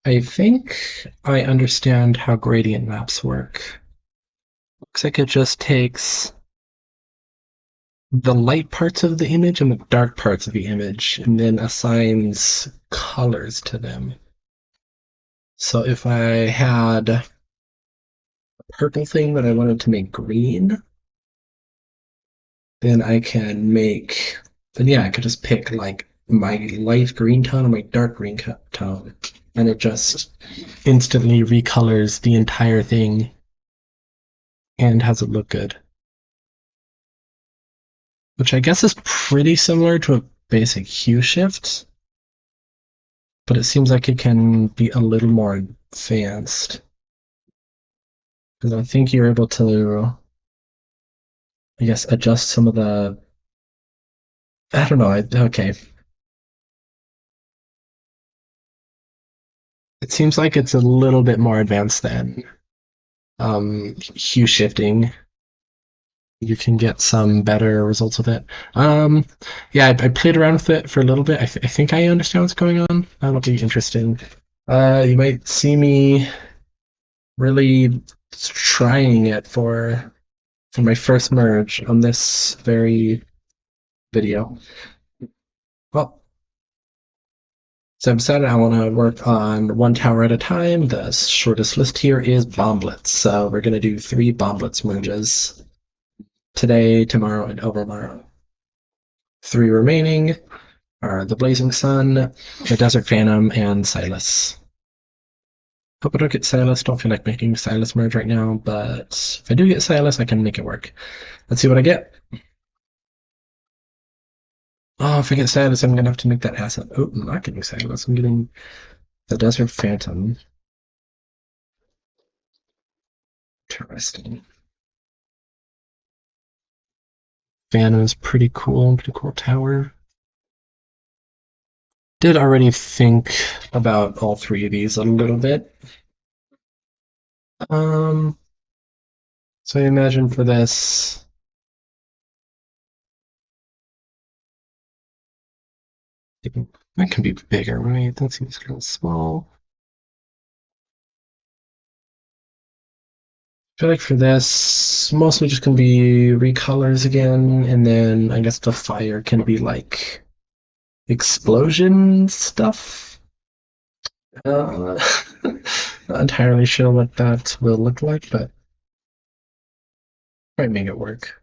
I think I understand how gradient maps work. Looks like it just takes the light parts of the image and the dark parts of the image and then assigns colors to them. So if I had a purple thing that I wanted to make green, then I can make, then yeah, I could just pick like my light green tone and my dark green tone, and it just instantly recolors the entire thing and has it look good. Which I guess is pretty similar to a basic hue shift, but it seems like it can be a little more advanced. Because I think you're able to, I guess, adjust some of the. I don't know. Okay. It seems like it's a little bit more advanced than hue shifting. You can get some better results with it. Yeah, I played around with it for a little bit. I think I understand what's going on. That'll be interesting. You might see me really trying it for my first merge on this very video. Well, so I've decided I want to work on one tower at a time. The shortest list here is Blitz. So we're going to do 3 Blitz merges today, tomorrow, and overmorrow. 3 remaining are the Blazing Sun, the Desert Phantom, and Silas. Hope I don't get Silas. Don't feel like making Silas merge right now, but if I do get Silas, I can make it work. Let's see what I get. Oh, if I get Silas, I'm gonna have to make that asset. Oh, I'm not getting Silas. I'm getting the Desert Phantom. Interesting. Phantom is pretty cool. Pretty cool tower. Did already think about all 3 of these a little bit. So I imagine for this, that can be bigger, right? That seems kind of small. I feel like for this, mostly just gonna be recolors again, and then I guess the fire can be like explosion stuff. Uh, not entirely sure what that will look like, but might make it work.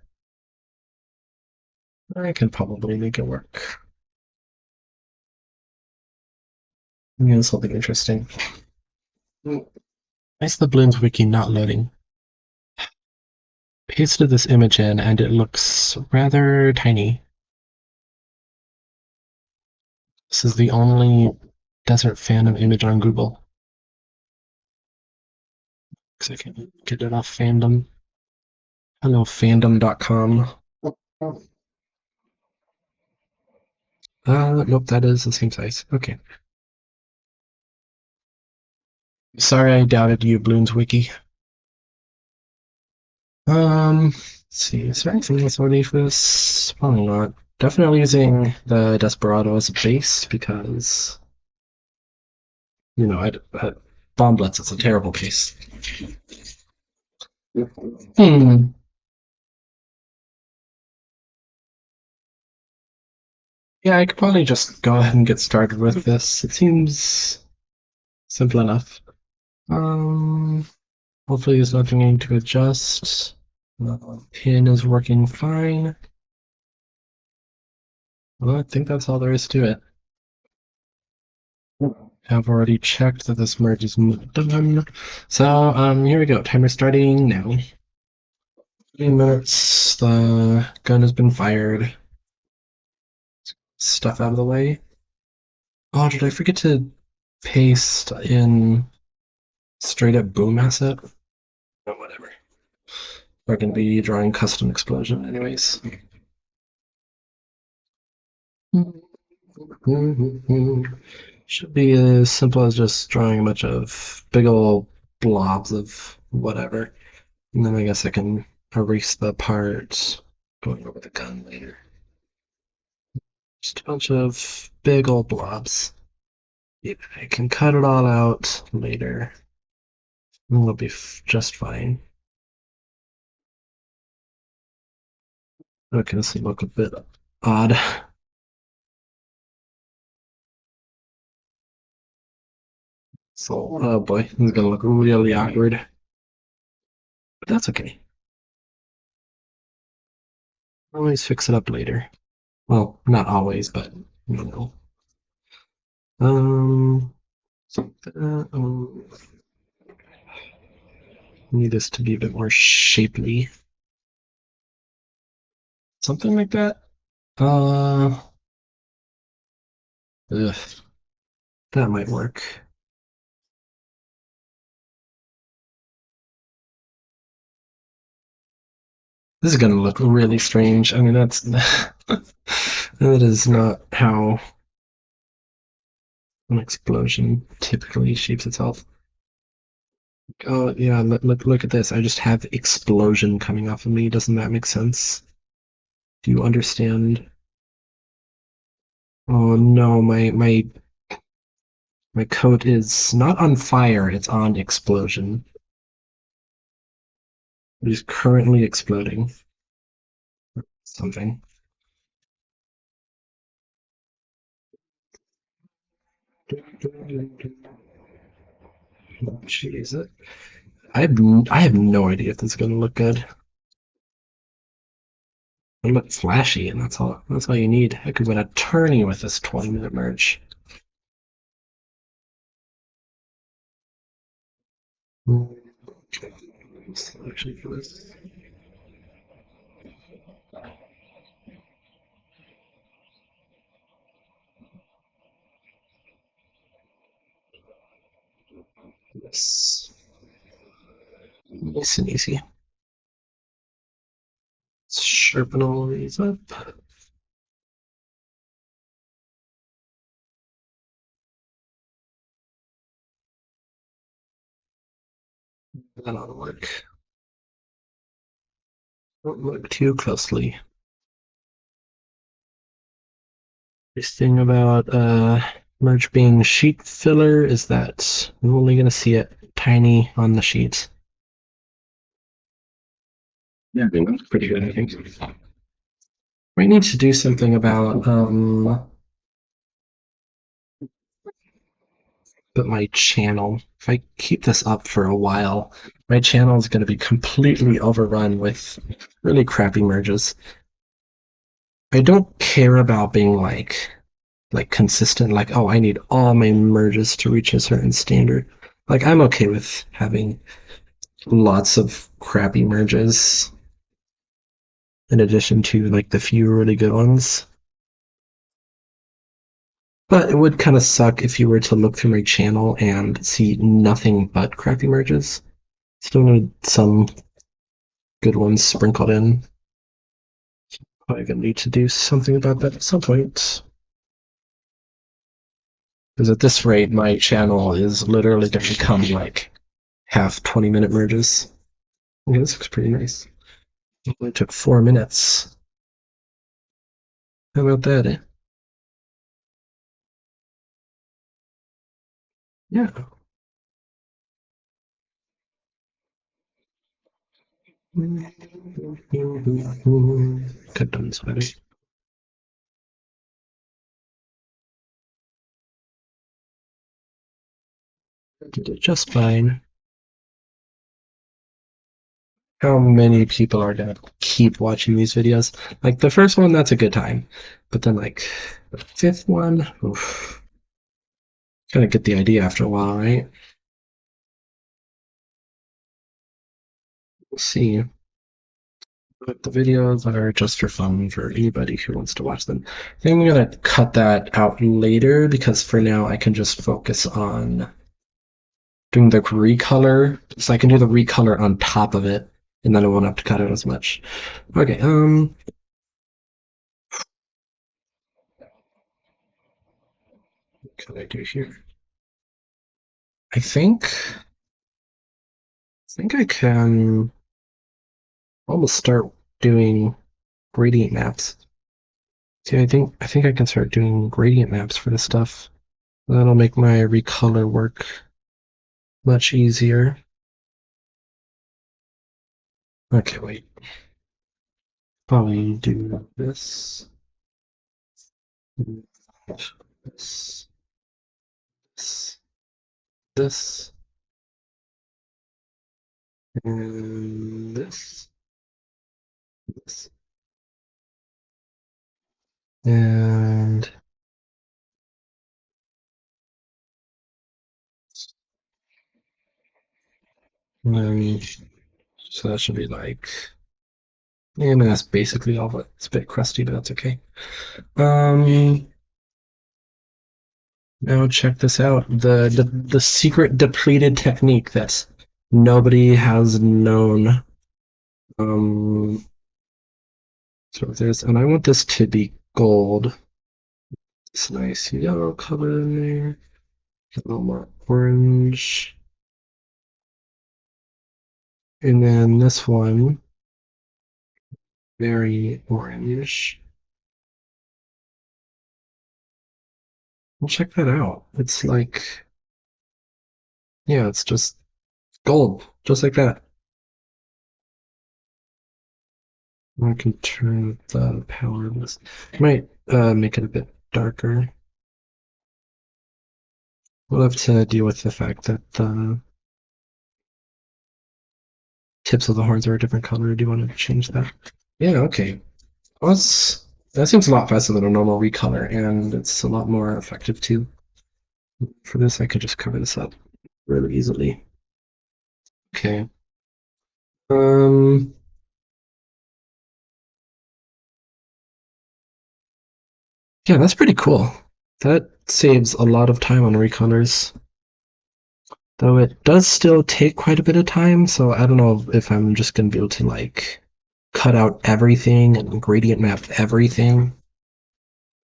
I can probably make it work. Yeah, something interesting. Why is the Bloons wiki not loading? Pasted this image in and it looks rather tiny. This is the only Desert Phantom image on Google. Because I can get it off fandom. Hello, fandom.com. Nope, that is the same size. Okay. Sorry I doubted you, Bloons Wiki. Let's see, is there anything else I need for this? Probably not. Definitely using the Desperado as a base because, you know, Bomb Blitz is a terrible case. Hmm. Yeah, I could probably just go ahead and get started with this. It seems simple enough. Hopefully there's nothing I need to adjust. Pin is working fine. Well, I think that's all there is to it. I've already checked that this merge is done. So, here we go. Timer starting now. 3 minutes. The gun has been fired. Stuff out of the way. Oh, did I forget to paste in straight up boom asset? Oh, whatever. We're going to be drawing custom explosion anyways. Should be as simple as just drawing a bunch of big old blobs of whatever. And then I guess I can erase the part going over the gun later. Just a bunch of big old blobs. Yeah, I can cut it all out later. It'll be just fine. Okay, this will look a bit odd. So, oh boy, this is gonna look really awkward. But that's okay. Always fix it up later. Well, not always, but you know. Um, so, need this to be a bit more shapely. Something like that. Uh, ugh, that might work. This is gonna look really strange. I mean, that's that is not how an explosion typically shapes itself. Oh yeah, look at this. I just have explosion coming off of me. Doesn't that make sense? Do you understand? Oh no, my coat is not on fire, it's on explosion. It is currently exploding. Something. Jeez. I have no idea if this is gonna look good. It'll look flashy, and that's all you need. I could win a tourney with this 20-minute merge. Selection for this. This. Nice and easy. Let's sharpen all these up. That ought to work. Don't look too closely. This thing about merge being sheet filler is that I'm only going to see it tiny on the sheet. Yeah, I mean, that's pretty good, I think. We need to do something about my channel. If I keep this up for a while, my channel is going to be completely overrun with really crappy merges. I don't care about being like consistent, like, oh, I need all my merges to reach a certain standard. Like, I'm okay with having lots of crappy merges in addition to like the few really good ones. But it would kind of suck if you were to look through my channel and see nothing but crappy merges. Still need some good ones sprinkled in. Probably gonna need to do something about that at some point. Because at this rate, my channel is literally going to become like half 20-minute merges. Okay, this looks pretty nice. It only took 4 minutes. How about that, eh? Yeah. Cut down this better. Did it just fine. How many people are gonna keep watching these videos? Like the first one, that's a good time. But then like the fifth one, oof. Kind of get the idea after a while, right? We'll see. But the videos are just for fun for anybody who wants to watch them. I think I'm gonna cut that out later because for now I can just focus on doing the recolor. So I can do the recolor on top of it, and then I won't have to cut it as much. Okay, what can I do here? I think I can almost start doing gradient maps. See, I think I can start doing gradient maps for this stuff. That'll make my recolor work much easier. Okay, wait. Probably do this. This. This. This. And this. This. And then, so that should be like, yeah, I mean, that's basically all of it. It's a bit crusty, but that's okay. Now check this out. The secret depleted technique that nobody has known. So there's, and I want this to be gold. It's nice yellow color in there. A little more orange. And then this one, very orange. Well, check that out. It's like, yeah, it's just gold, just like that. I can turn the power of this. Might make it a bit darker. We'll have to deal with the fact that the tips of the horns are a different color. Do you want to change that? Yeah, okay. Well, that seems a lot faster than a normal recolor, and it's a lot more effective too. For this, I could just cover this up really easily. Okay. Yeah, that's pretty cool. That saves a lot of time on recolors. Though it does still take quite a bit of time, so I don't know if I'm just gonna be able to like cut out everything and gradient map everything.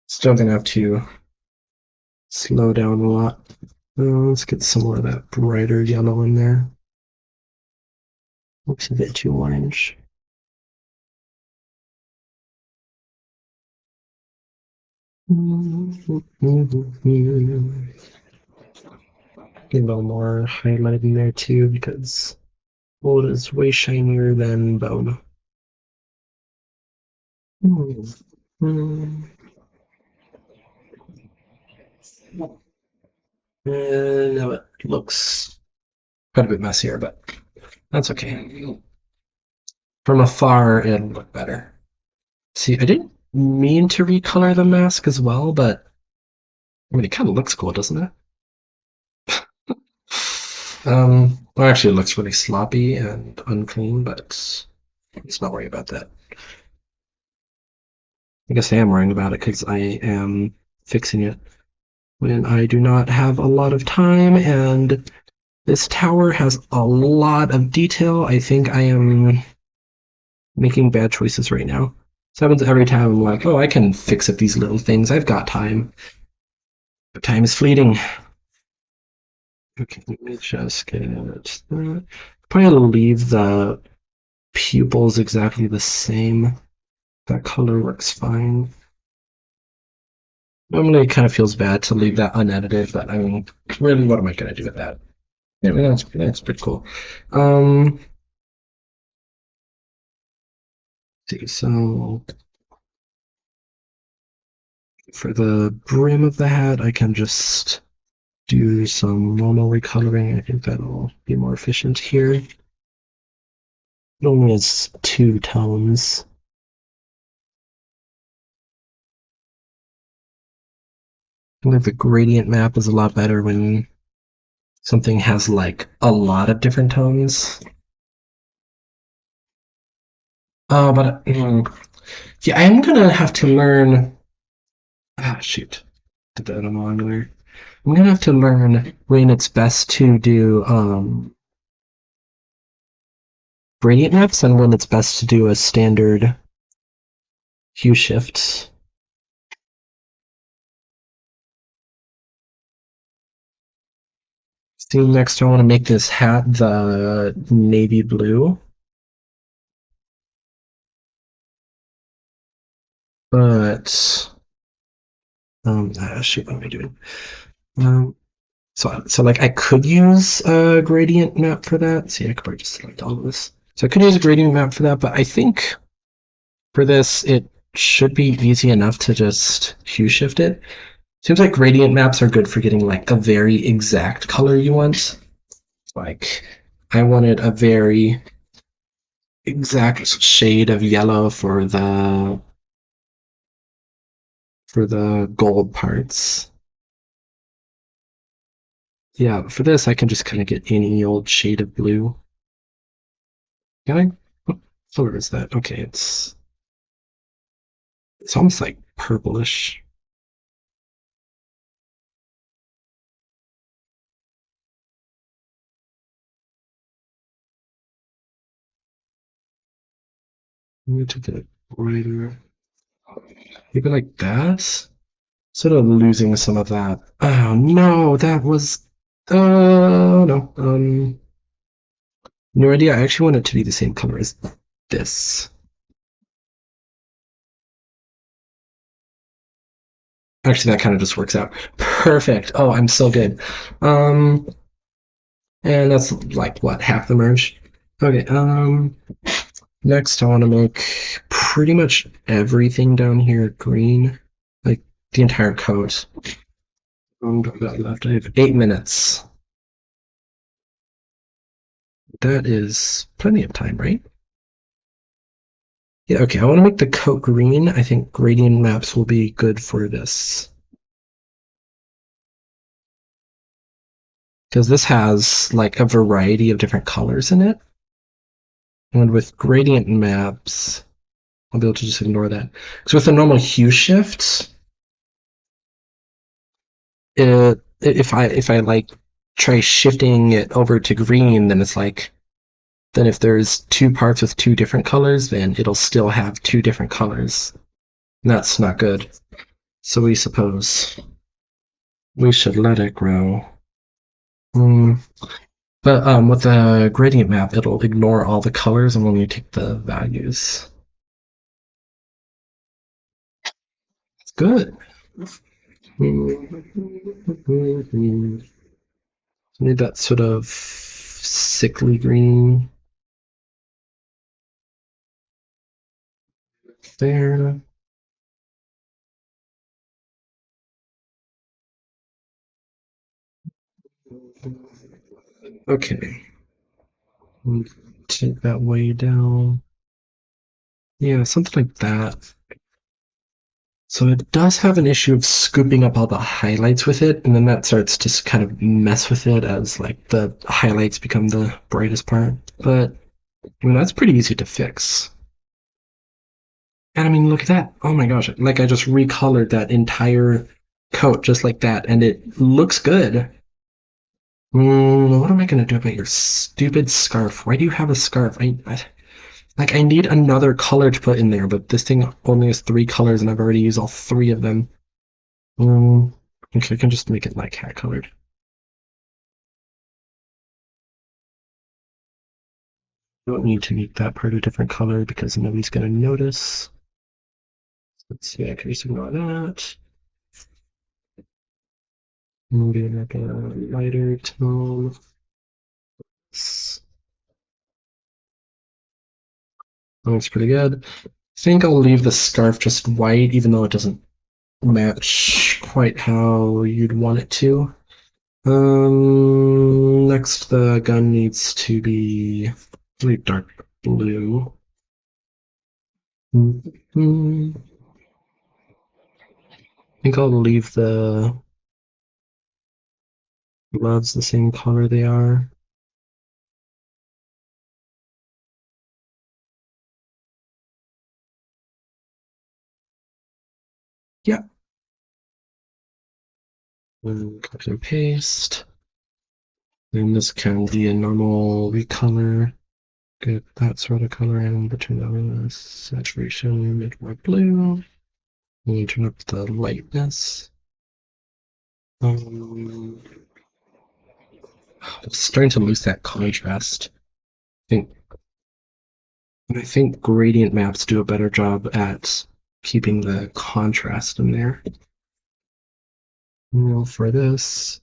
Still gonna have to slow down a lot. Let's get some more of that brighter yellow in there. Looks a bit too orange. Get a little more highlight in there too, because gold is way shinier than bone. And now it looks quite a bit messier, but that's okay. From afar, it'll look better. See, I didn't mean to recolor the mask as well, but I mean, it kind of looks cool, doesn't it? Well, actually, it looks really sloppy and unclean, but let's not worry about that. I guess I am worrying about it because I am fixing it when I do not have a lot of time, and this tower has a lot of detail. I think I am making bad choices right now. This happens every time I'm like, oh, I can fix up these little things. I've got time. But time is fleeting. Okay, let me just get that. Probably leave the pupils exactly the same. That color works fine. Normally it kind of feels bad to leave that unedited, but I mean, really, what am I going to do with that? Anyway, that's pretty cool. See, so for the brim of the hat, I can just do some normal recoloring. I think that'll be more efficient here. It only has 2 tones. I think the gradient map is a lot better when something has like a lot of different tones. But yeah, I am gonna have to learn. Ah, shoot, did that on the wrong layer. I'm gonna have to learn when it's best to do gradient maps and when it's best to do a standard hue shift. See, next I want to make this hat the navy blue. But shoot, what am I doing? Um, so like I could use a gradient map for that. See, I could probably just select all of this. So I could use a gradient map for that, but I think for this it should be easy enough to just hue shift it. Seems like gradient maps are good for getting like a very exact color you want. Like I wanted a very exact shade of yellow for the gold parts. Yeah, for this I can just kind of get any old shade of blue. Can I? What color is that? Okay, it's almost like purplish. Let me take it brighter. Maybe like that? Sort of losing some of that. Oh no, that was no. No idea. I actually want it to be the same color as this. Actually, that kind of just works out. Perfect. Oh, I'm so good. Um, and that's like what, half the merge? Okay, next I want to make pretty much everything down here green. Like the entire coat. What have I got left? I have 8 minutes. That is plenty of time, right? Yeah, okay, I want to make the coat green. I think gradient maps will be good for this. Because this has like a variety of different colors in it. And with gradient maps, I'll be able to just ignore that. Because with a normal hue shift, if I like try shifting it over to green, then it's like then if there's two parts with two different colors, then it'll still have two different colors. And that's not good. So we suppose we should let it grow. Mm. But with the gradient map, it'll ignore all the colors and when you take the values. It's good. Need that sort of sickly green there. Okay. Take that way down. Yeah, something like that. So it does have an issue of scooping up all the highlights with it, and then that starts to kind of mess with it as like the highlights become the brightest part. But I mean that's pretty easy to fix. And I mean look at that. Oh my gosh, like I just recolored that entire coat just like that, and it looks good. What am I gonna do about your stupid scarf? Why do you have a scarf? Like I need another color to put in there, but this thing only has 3 colors, and I've already used all 3 of them. Okay, I can just make it like hat colored. Don't need to make that part a different color because nobody's gonna notice. Let's see, I can just ignore that. Maybe like a lighter tone. Looks pretty good. I think I'll leave the scarf just white, even though it doesn't match quite how you'd want it to. Next the gun needs to be really dark blue. I think I'll leave the gloves the same color they are. Yeah. And copy and paste. Then this can be a normal recolor. Get that sort of color and turn on the saturation, make it more blue. And turn up the lightness. I'm starting to lose that contrast. I think gradient maps do a better job at keeping the contrast in there. Now for this.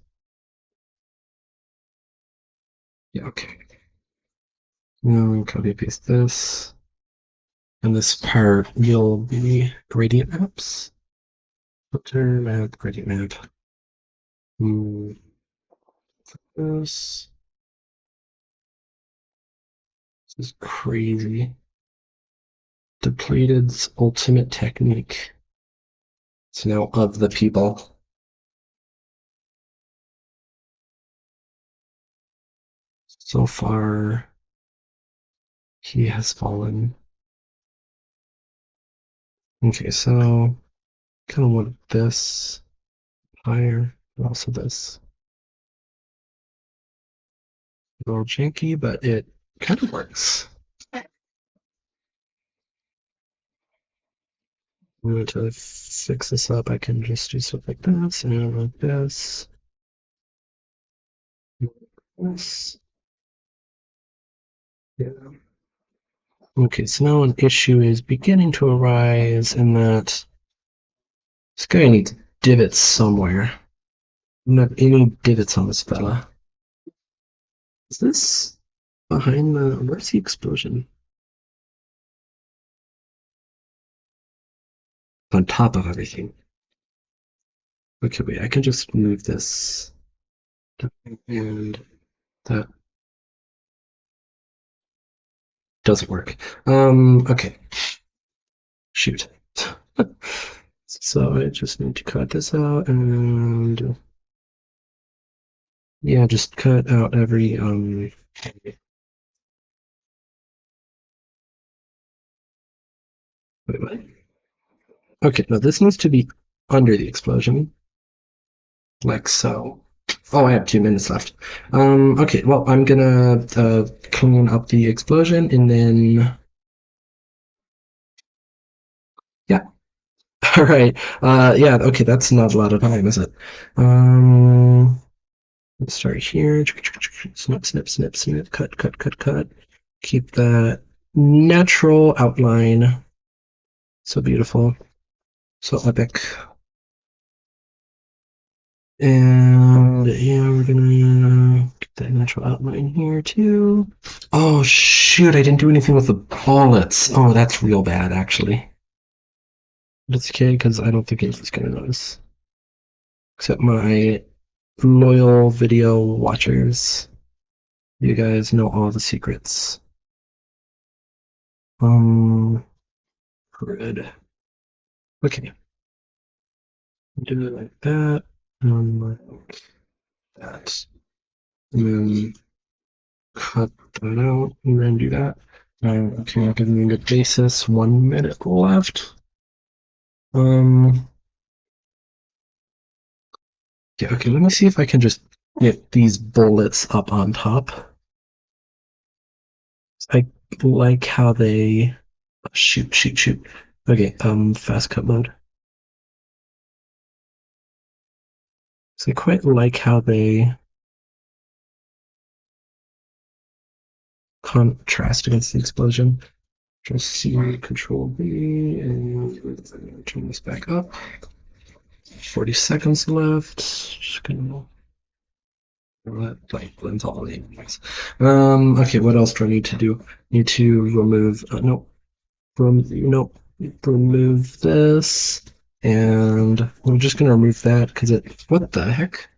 Yeah, okay. Now copy paste this. And this part will be gradient maps. Filter map, gradient map. This. This is crazy. Depleted's ultimate technique. It's now of the people. So far, he has fallen. Okay, so kind of want this higher, and also this. A little janky, but it kind of works. I'm going to fix this up. I can just do stuff like this and like this. This. Yeah. Okay, so now an issue is beginning to arise in that this guy needs divots somewhere. Not any divots on this fella. Is this behind the... Where's the explosion? On top of everything. Okay, wait, I can just move this. And that doesn't work. Okay. Shoot. So I just need to cut this out and... Yeah, just cut out every... Wait, what? Okay, now this needs to be under the explosion. Like so. Oh, I have 2 minutes left. Okay, well, I'm gonna clean up the explosion and then... Yeah. All right. Yeah, okay, that's not a lot of time, is it? Let's start here. Snip, snip, snip, snip. Cut, cut, cut, cut. Keep that natural outline. So beautiful. So epic. And yeah, we're gonna get that natural outline here too. Oh shoot, I didn't do anything with the bullets. Oh, that's real bad actually. But it's okay, because I don't think anybody's gonna notice. Except my loyal video watchers. You guys know all the secrets. Good. Okay. Do it like that. Like that. And then cut that out and then do that. Okay, I'll give you a good basis. 1 minute left. Yeah, okay, let me see if I can just get these bullets up on top. I like how they shoot, shoot, shoot. Okay, fast cut mode. So I quite like how they contrast against the explosion. Control C, Control V, and turn this back up. 40 seconds left. Just gonna let light blends all the images. Okay, what else do I need to do? Need to remove. Nope. Nope. Remove this, and I'm just gonna remove that because it. What the heck?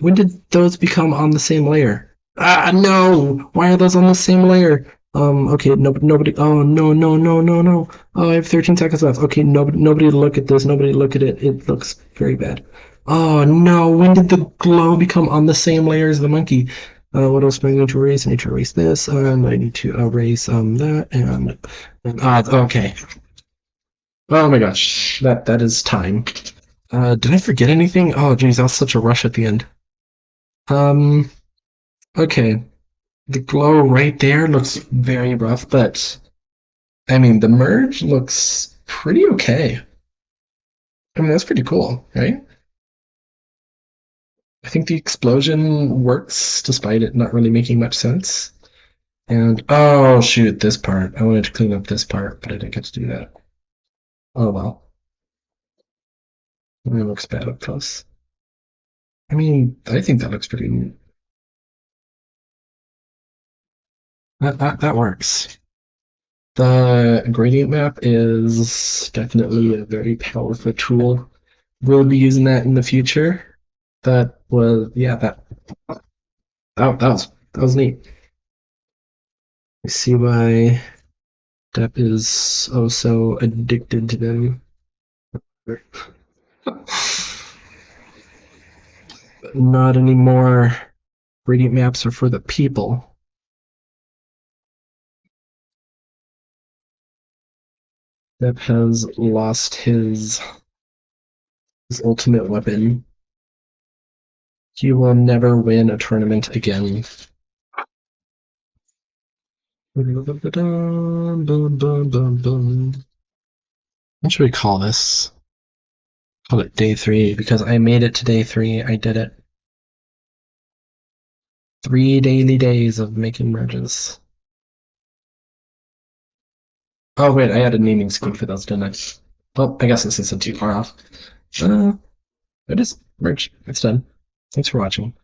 When did those become on the same layer? Ah, no! Why are those on the same layer? Okay, nobody. Oh, no, no, no, no, no. Oh, I have 13 seconds left. Okay, nobody look at this. Nobody look at it. It looks very bad. Oh, no. When did the glow become on the same layer as the monkey? What else do I need to erase? I need to erase this, and I need to erase that, and okay. Oh my gosh, that is time. Did I forget anything? Oh, geez, that was such a rush at the end. Um, okay. The glow right there looks very rough, but I mean, the merge looks pretty okay. I mean, that's pretty cool, right? I think the explosion works despite it not really making much sense. And oh shoot, this part. I wanted to clean up this part, but I didn't get to do that. Oh well. It looks bad up close. I mean, I think that looks pretty neat. That works. The gradient map is definitely a very powerful tool. We'll be using that in the future. That was yeah, that was neat. I see why Depp is oh so addicted to them. But not anymore. Gradient maps are for the people. Depp has lost his ultimate weapon. He will never win a tournament again. What should we call this? Call it day 3 because I made it to day 3. I did it. 3 daily days of making merges. Oh wait, I had a naming scheme for those, didn't I? Well, I guess this isn't too far off. It is merge. It's done. Thanks for watching.